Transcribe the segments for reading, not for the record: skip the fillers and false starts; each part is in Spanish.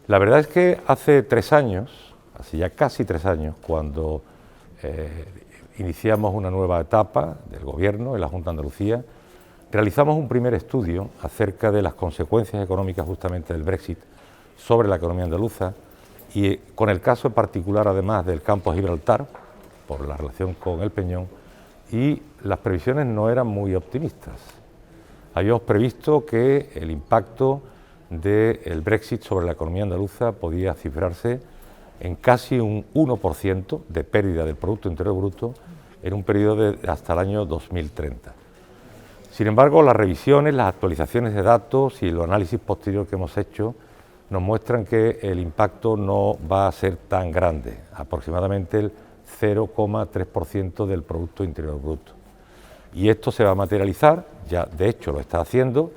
La verdad es que hace 3 años, hace ya casi 3 años, cuando iniciamos una nueva etapa del Gobierno en la Junta de Andalucía, realizamos un primer estudio acerca de las consecuencias económicas justamente del Brexit sobre la economía andaluza y con el caso en particular además del campo de Gibraltar, por la relación con el Peñón, y las previsiones no eran muy optimistas. Habíamos previsto que el impacto del Brexit sobre la economía andaluza podía cifrarse en casi un 1% de pérdida del Producto Interior Bruto en un periodo de hasta el año 2030. Sin embargo, las revisiones, las actualizaciones de datos y el análisis posterior que hemos hecho nos muestran que el impacto no va a ser tan grande, aproximadamente el 0,3% del Producto Interior Bruto. Y esto se va a materializar, ya de hecho lo está haciendo,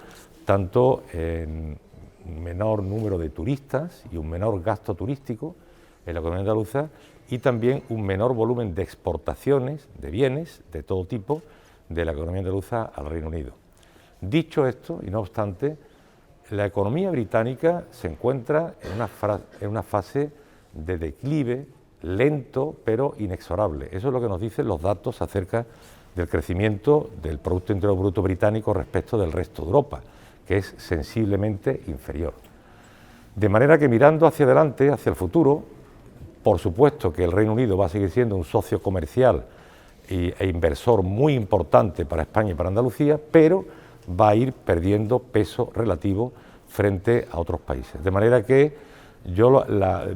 tanto en un menor número de turistas y un menor gasto turístico en la economía andaluza y también un menor volumen de exportaciones de bienes de todo tipo de la economía andaluza al Reino Unido. Dicho esto, y no obstante, la economía británica se encuentra en una fase de declive lento pero inexorable. Eso es lo que nos dicen los datos acerca del crecimiento del Producto Interior Bruto británico respecto del resto de Europa, que es sensiblemente inferior. De manera que mirando hacia adelante, hacia el futuro, por supuesto que el Reino Unido va a seguir siendo un socio comercial e inversor muy importante para España y para Andalucía, pero va a ir perdiendo peso relativo frente a otros países. De manera que yo,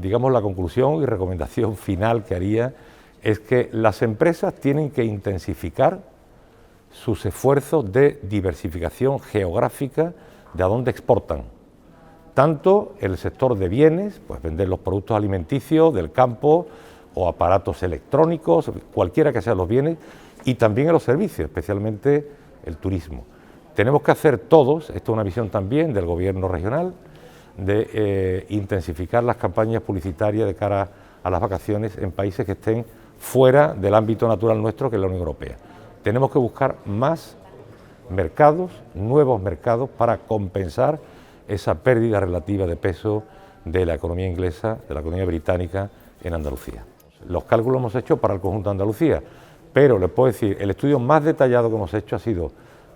digamos, la conclusión y recomendación final que haría es que las empresas tienen que intensificar sus esfuerzos de diversificación geográfica de a dónde exportan. Tanto el sector de bienes, pues vender los productos alimenticios del campo o aparatos electrónicos, cualquiera que sean los bienes, y también en los servicios, especialmente el turismo. Tenemos que hacer todos, esto es una visión también del Gobierno regional, de intensificar las campañas publicitarias de cara a las vacaciones en países que estén fuera del ámbito natural nuestro, que es la Unión Europea. Tenemos que buscar más mercados, nuevos mercados, para compensar esa pérdida relativa de peso de la economía inglesa, de la economía británica en Andalucía. Los cálculos hemos hecho para el conjunto de Andalucía, pero les puedo decir, el estudio más detallado que hemos hecho ha sido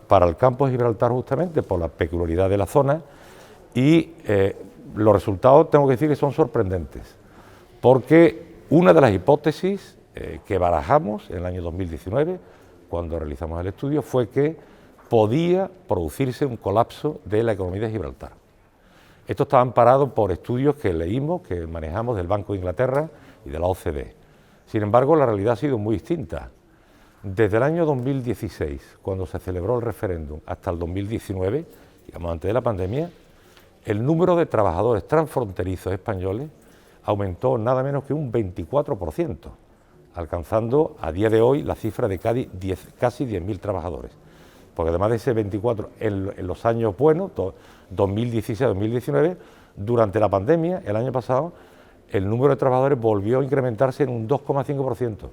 para el campo de Gibraltar justamente por la peculiaridad de la zona y los resultados tengo que decir que son sorprendentes, porque una de las hipótesis que barajamos en el año 2019, cuando realizamos el estudio, fue que podía producirse un colapso de la economía de Gibraltar. Esto estaba amparado por estudios que leímos, que manejamos del Banco de Inglaterra y de la OCDE. Sin embargo, la realidad ha sido muy distinta. Desde el año 2016, cuando se celebró el referéndum, hasta el 2019, digamos antes de la pandemia, el número de trabajadores transfronterizos españoles aumentó nada menos que un 24%, alcanzando a día de hoy la cifra de casi 10.000 trabajadores. Porque además de ese 24, en los años buenos, 2016-2019, durante la pandemia, el año pasado, el número de trabajadores volvió a incrementarse en un 2,5%.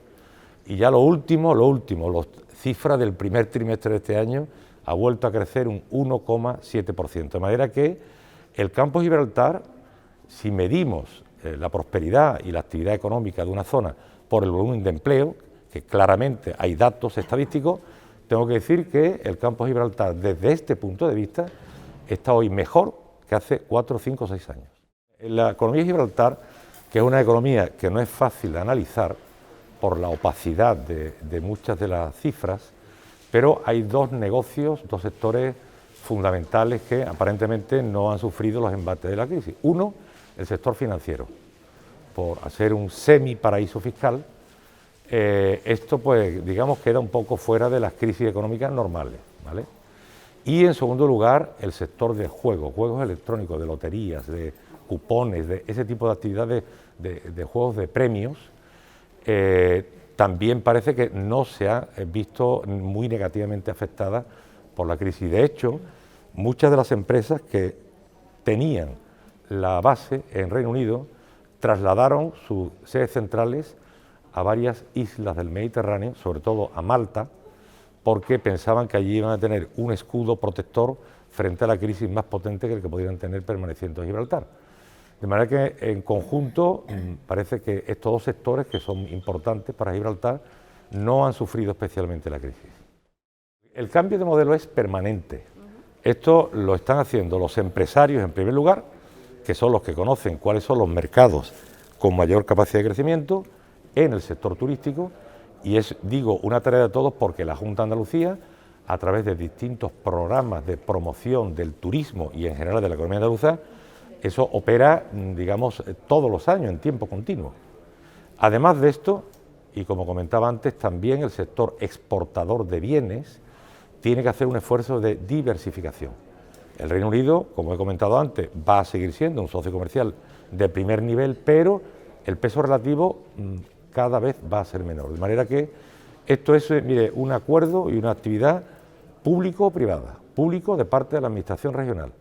Y ya lo último, las cifras del primer trimestre de este año ha vuelto a crecer un 1,7%. De manera que el campo de Gibraltar, si medimos la prosperidad y la actividad económica de una zona por el volumen de empleo, que claramente hay datos estadísticos, tengo que decir que el campo de Gibraltar, desde este punto de vista, está hoy mejor que hace 4, 5, 6 años. La economía de Gibraltar, que es una economía que no es fácil de analizar por la opacidad de muchas de las cifras, pero hay dos negocios, dos sectores fundamentales que aparentemente no han sufrido los embates de la crisis. Uno, el sector financiero, por hacer un semiparaíso fiscal. Esto, pues, digamos, queda un poco fuera de las crisis económicas normales, ¿vale? Y, en segundo lugar, el sector de juegos electrónicos, de loterías, de cupones, de ese tipo de actividades de juegos de premios, también parece que no se ha visto muy negativamente afectada por la crisis. De hecho, muchas de las empresas que tenían la base en Reino Unido trasladaron sus sedes centrales a varias islas del Mediterráneo, sobre todo a Malta, porque pensaban que allí iban a tener un escudo protector frente a la crisis más potente que el que podrían tener permaneciendo en Gibraltar. De manera que en conjunto parece que estos dos sectores que son importantes para Gibraltar no han sufrido especialmente la crisis. El cambio de modelo es permanente. Esto lo están haciendo los empresarios en primer lugar, que son los que conocen cuáles son los mercados con mayor capacidad de crecimiento en el sector turístico, y es, digo, una tarea de todos porque la Junta de Andalucía, a través de distintos programas de promoción del turismo y en general de la economía andaluza, eso opera, digamos, todos los años en tiempo continuo. Además de esto, y como comentaba antes, también el sector exportador de bienes tiene que hacer un esfuerzo de diversificación. El Reino Unido, como he comentado antes, va a seguir siendo un socio comercial de primer nivel, pero el peso relativo cada vez va a ser menor. De manera que esto es, mire, un acuerdo y una actividad público-privada. Público de parte de la Administración regional,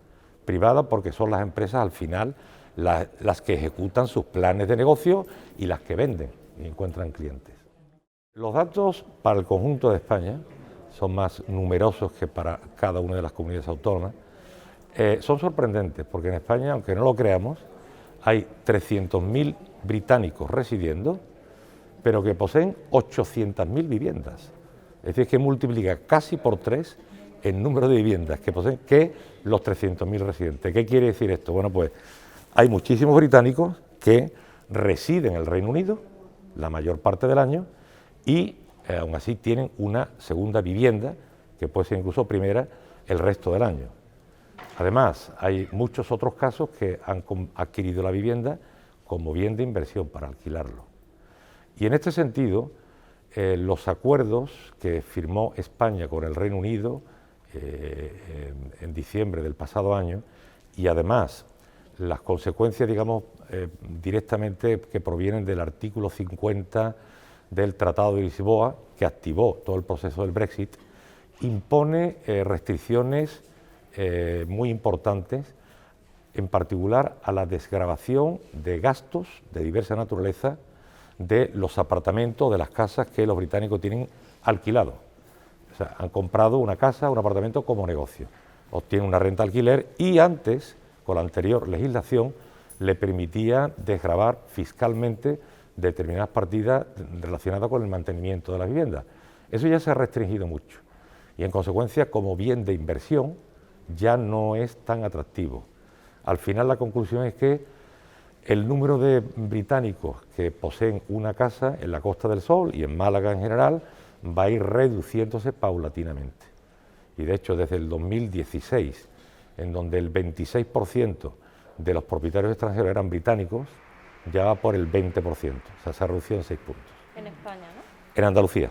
privada porque son las empresas al final las que ejecutan sus planes de negocio y las que venden y encuentran clientes. Los datos para el conjunto de España son más numerosos que para cada una de las comunidades autónomas. Son sorprendentes porque en España, aunque no lo creamos, hay 300.000 británicos residiendo, pero que poseen 800.000 viviendas. Es decir, que multiplica casi por 3 el número de viviendas que poseen que los 300.000 residentes. ¿Qué quiere decir esto? Bueno, pues hay muchísimos británicos que residen en el Reino Unido la mayor parte del año y aún así tienen una segunda vivienda, que puede ser incluso primera, el resto del año. Además, hay muchos otros casos que han adquirido la vivienda como bien de inversión para alquilarlo. Y en este sentido, los acuerdos que firmó España con el Reino Unido en diciembre del pasado año, y además las consecuencias, digamos, directamente que provienen del artículo 50 del Tratado de Lisboa, que activó todo el proceso del Brexit, impone restricciones muy importantes, en particular a la desgravación de gastos de diversa naturaleza de los apartamentos, de las casas que los británicos tienen alquilados. O sea, han comprado una casa, un apartamento como negocio, obtienen una renta alquiler y antes, con la anterior legislación, le permitía desgravar fiscalmente determinadas partidas relacionadas con el mantenimiento de la vivienda. Eso ya se ha restringido mucho y en consecuencia, como bien de inversión, ya no es tan atractivo. Al final la conclusión es que el número de británicos que poseen una casa en la Costa del Sol y en Málaga en general va a ir reduciéndose paulatinamente. Y de hecho desde el 2016, en donde el 26% de los propietarios extranjeros eran británicos, ya va por el 20%, o sea, se ha reducido en 6 puntos. En España, ¿no? En Andalucía.